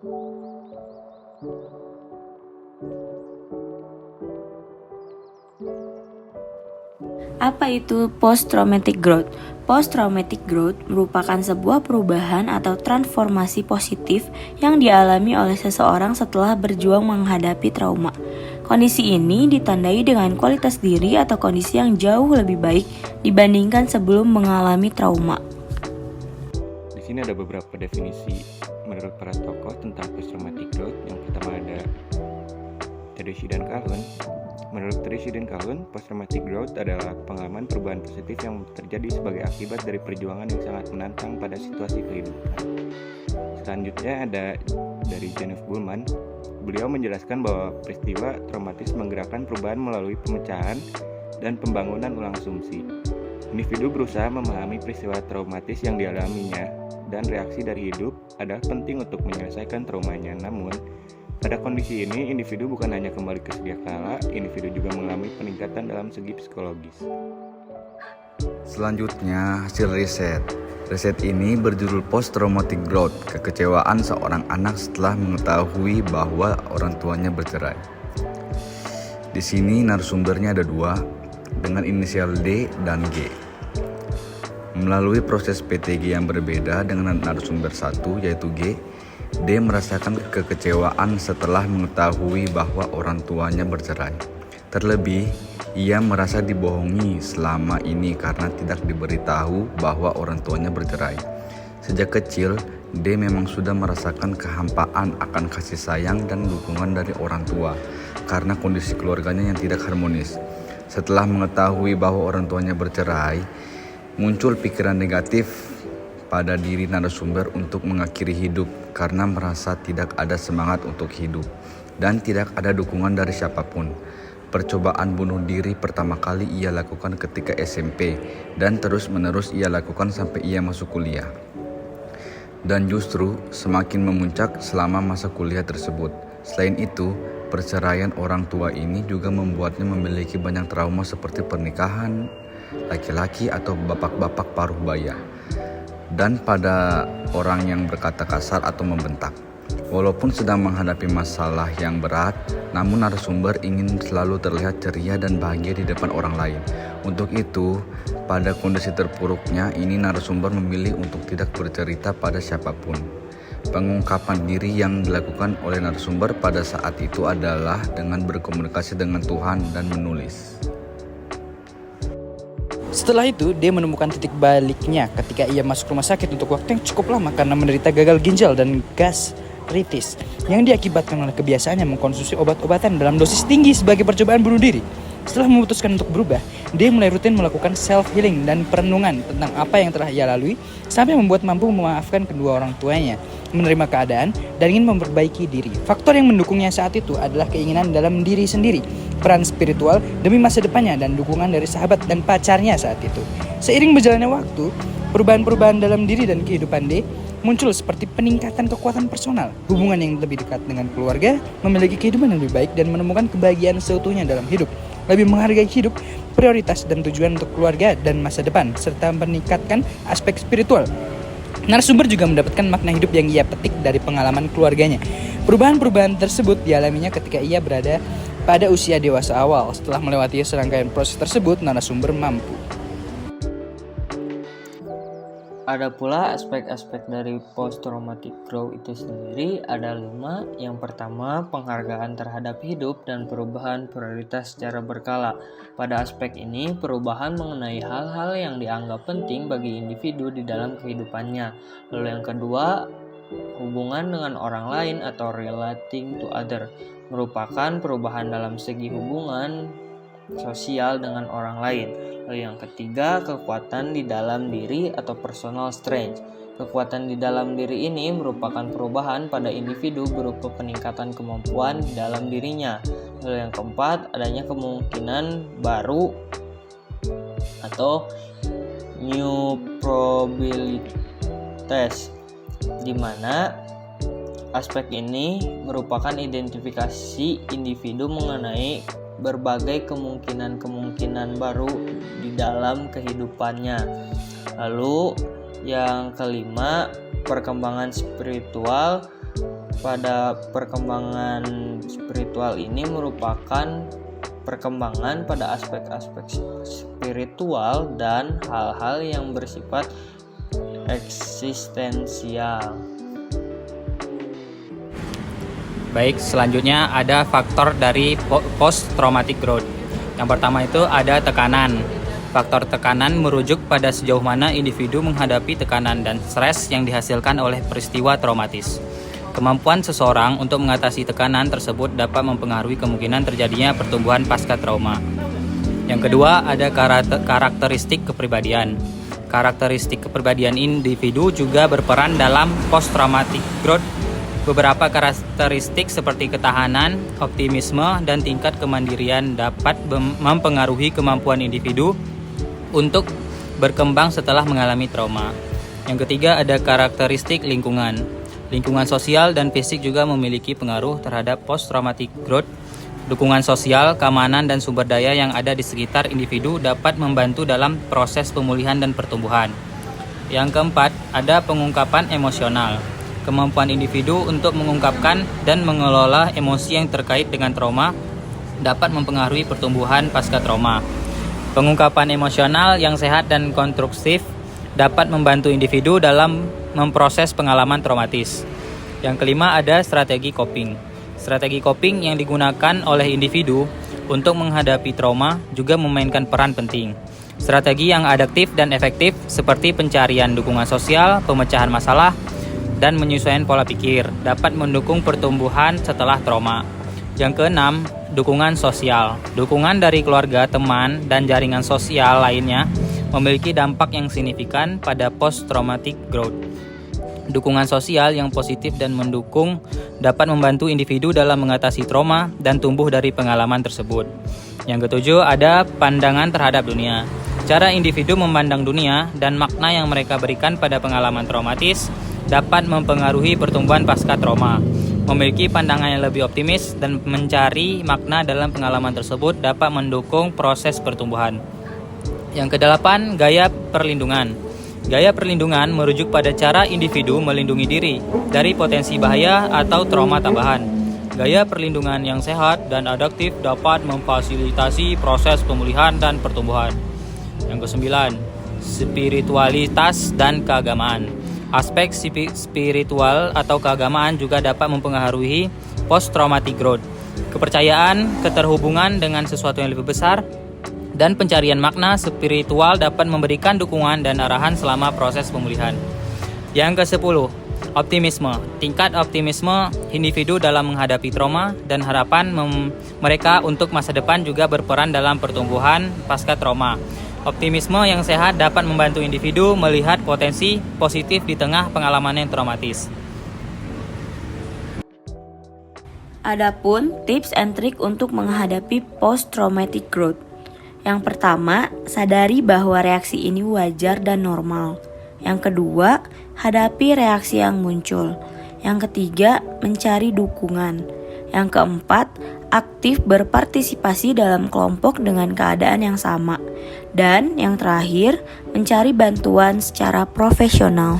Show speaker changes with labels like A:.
A: Apa itu post-traumatic growth? Post-traumatic growth merupakan sebuah perubahan atau transformasi positif yang dialami oleh seseorang setelah berjuang menghadapi trauma. Kondisi ini ditandai dengan kualitas diri atau kondisi yang jauh lebih baik dibandingkan sebelum mengalami trauma.
B: Di sini ada beberapa definisi menurut para tokoh tentang post-traumatic growth. Yang pertama ada Tedeschi dan Calhoun. Menurut Tedeschi dan Calhoun, post-traumatic growth adalah pengalaman perubahan positif yang terjadi sebagai akibat dari perjuangan yang sangat menantang pada situasi kehidupan. Selanjutnya ada dari Jennifer Bullman. Beliau menjelaskan bahwa peristiwa traumatis menggerakkan perubahan melalui pemecahan dan pembangunan ulang asumsi. Individu berusaha memahami peristiwa traumatis yang dialaminya, dan reaksi dari hidup adalah penting untuk menyelesaikan traumanya. Namun, pada kondisi ini, individu bukan hanya kembali ke sedia kala, individu juga mengalami peningkatan dalam segi psikologis.
C: Selanjutnya, hasil riset. Riset ini berjudul Post-Traumatic Growth, kekecewaan seorang anak setelah mengetahui bahwa orang tuanya bercerai. Di sini narasumbernya ada dua, dengan inisial D dan G. Melalui proses PTG yang berbeda dengan narasumber satu, yaitu G, D merasakan kekecewaan setelah mengetahui bahwa orang tuanya bercerai. Terlebih, ia merasa dibohongi selama ini karena tidak diberitahu bahwa orang tuanya bercerai. Sejak kecil, D memang sudah merasakan kehampaan akan kasih sayang dan dukungan dari orang tua karena kondisi keluarganya yang tidak harmonis. Setelah mengetahui bahwa orang tuanya bercerai, muncul pikiran negatif pada diri narasumber untuk mengakhiri hidup karena merasa tidak ada semangat untuk hidup dan tidak ada dukungan dari siapapun. Percobaan bunuh diri pertama kali ia lakukan ketika SMP dan terus-menerus ia lakukan sampai ia masuk kuliah. Dan justru semakin memuncak selama masa kuliah tersebut. Selain itu, perceraian orang tua ini juga membuatnya memiliki banyak trauma seperti pernikahan laki-laki atau bapak-bapak paruh baya, dan pada orang yang berkata kasar atau membentak. Walaupun sedang menghadapi masalah yang berat, namun narasumber ingin selalu terlihat ceria dan bahagia di depan orang lain. Untuk itu, pada kondisi terpuruknya ini narasumber memilih untuk tidak bercerita pada siapapun. Pengungkapan diri yang dilakukan oleh narasumber pada saat itu adalah dengan berkomunikasi dengan Tuhan dan menulis.
D: Setelah itu, dia menemukan titik baliknya ketika ia masuk rumah sakit untuk waktu yang cukup lama karena menderita gagal ginjal dan gastritis yang diakibatkan oleh kebiasaannya mengkonsumsi obat-obatan dalam dosis tinggi sebagai percobaan bunuh diri. Setelah memutuskan untuk berubah, dia mulai rutin melakukan self-healing dan perenungan tentang apa yang telah ia lalui sampai membuat mampu memaafkan kedua orang tuanya, menerima keadaan, dan ingin memperbaiki diri. Faktor yang mendukungnya saat itu adalah keinginan dalam diri sendiri, peran spiritual demi masa depannya, dan dukungan dari sahabat dan pacarnya saat itu. Seiring berjalannya waktu, perubahan-perubahan dalam diri dan kehidupan D muncul seperti peningkatan kekuatan personal, hubungan yang lebih dekat dengan keluarga, memiliki kehidupan yang lebih baik, dan menemukan kebahagiaan seutuhnya dalam hidup. Lebih menghargai hidup, prioritas dan tujuan untuk keluarga dan masa depan, serta meningkatkan aspek spiritual. Narasumber juga mendapatkan makna hidup yang ia petik dari pengalaman keluarganya. Perubahan-perubahan tersebut dialaminya ketika ia berada pada usia dewasa awal. Setelah melewati serangkaian proses tersebut, narasumber mampu.
E: Ada pula aspek-aspek dari post-traumatic growth itu sendiri, ada 5. Yang pertama, penghargaan terhadap hidup dan perubahan prioritas secara berkala. Pada aspek ini, perubahan mengenai hal-hal yang dianggap penting bagi individu di dalam kehidupannya. Lalu yang kedua, hubungan dengan orang lain atau relating to other, merupakan perubahan dalam segi hubungan sosial dengan orang lain. Lalu yang ketiga, kekuatan di dalam diri atau personal strength. Kekuatan di dalam diri ini merupakan perubahan pada individu berupa peningkatan kemampuan di dalam dirinya. Lalu yang keempat, adanya kemungkinan baru atau new probabilities, di mana aspek ini merupakan identifikasi individu mengenai berbagai kemungkinan-kemungkinan baru di dalam kehidupannya. Lalu yang kelima, perkembangan spiritual pada perkembangan spiritual ini merupakan perkembangan pada aspek-aspek spiritual dan hal-hal yang bersifat eksistensial.
F: Baik, selanjutnya ada faktor dari post traumatic growth. Yang pertama itu ada tekanan. Faktor tekanan merujuk pada sejauh mana individu menghadapi tekanan dan stres yang dihasilkan oleh peristiwa traumatis. Kemampuan seseorang untuk mengatasi tekanan tersebut dapat mempengaruhi kemungkinan terjadinya pertumbuhan pasca trauma. Yang kedua, ada karakteristik kepribadian. Karakteristik kepribadian individu juga berperan dalam post-traumatic growth. Beberapa karakteristik seperti ketahanan, optimisme, dan tingkat kemandirian dapat mempengaruhi kemampuan individu untuk berkembang setelah mengalami trauma. Yang ketiga, ada karakteristik lingkungan. Lingkungan sosial dan fisik juga memiliki pengaruh terhadap post-traumatic growth. Dukungan sosial, keamanan, dan sumber daya yang ada di sekitar individu dapat membantu dalam proses pemulihan dan pertumbuhan. Yang keempat, ada pengungkapan emosional. Kemampuan individu untuk mengungkapkan dan mengelola emosi yang terkait dengan trauma dapat mempengaruhi pertumbuhan pasca trauma. Pengungkapan emosional yang sehat dan konstruktif dapat membantu individu dalam memproses pengalaman traumatis. Yang kelima, ada strategi coping. Strategi coping yang digunakan oleh individu untuk menghadapi trauma juga memainkan peran penting. Strategi yang adaptif dan efektif seperti pencarian dukungan sosial, pemecahan masalah, dan menyesuaikan pola pikir dapat mendukung pertumbuhan setelah trauma. Yang keenam, dukungan sosial. Dukungan dari keluarga, teman, dan jaringan sosial lainnya memiliki dampak yang signifikan pada post-traumatic growth. Dukungan sosial yang positif dan mendukung dapat membantu individu dalam mengatasi trauma dan tumbuh dari pengalaman tersebut. Yang ketujuh, ada pandangan terhadap dunia. Cara individu memandang dunia dan makna yang mereka berikan pada pengalaman traumatis dapat mempengaruhi pertumbuhan pasca trauma. Memiliki pandangan yang lebih optimis dan mencari makna dalam pengalaman tersebut dapat mendukung proses pertumbuhan. Yang kedelapan, gaya perlindungan. Gaya perlindungan merujuk pada cara individu melindungi diri dari potensi bahaya atau trauma tambahan. Gaya perlindungan yang sehat dan adaptif dapat memfasilitasi proses pemulihan dan pertumbuhan. Yang kesembilan, spiritualitas dan keagamaan. Aspek spiritual atau keagamaan juga dapat mempengaruhi post-traumatic growth. Kepercayaan, keterhubungan dengan sesuatu yang lebih besar, dan pencarian makna spiritual dapat memberikan dukungan dan arahan selama proses pemulihan. Yang ke-10, optimisme. Tingkat optimisme individu dalam menghadapi trauma dan harapan mereka untuk masa depan juga berperan dalam pertumbuhan pasca trauma. Optimisme yang sehat dapat membantu individu melihat potensi positif di tengah pengalaman yang traumatis.
A: Adapun tips and trick untuk menghadapi post-traumatic growth. Yang pertama, sadari bahwa reaksi ini wajar dan normal. Yang kedua, hadapi reaksi yang muncul. Yang ketiga, mencari dukungan. Yang keempat, aktif berpartisipasi dalam kelompok dengan keadaan yang sama. Dan yang terakhir, mencari bantuan secara profesional.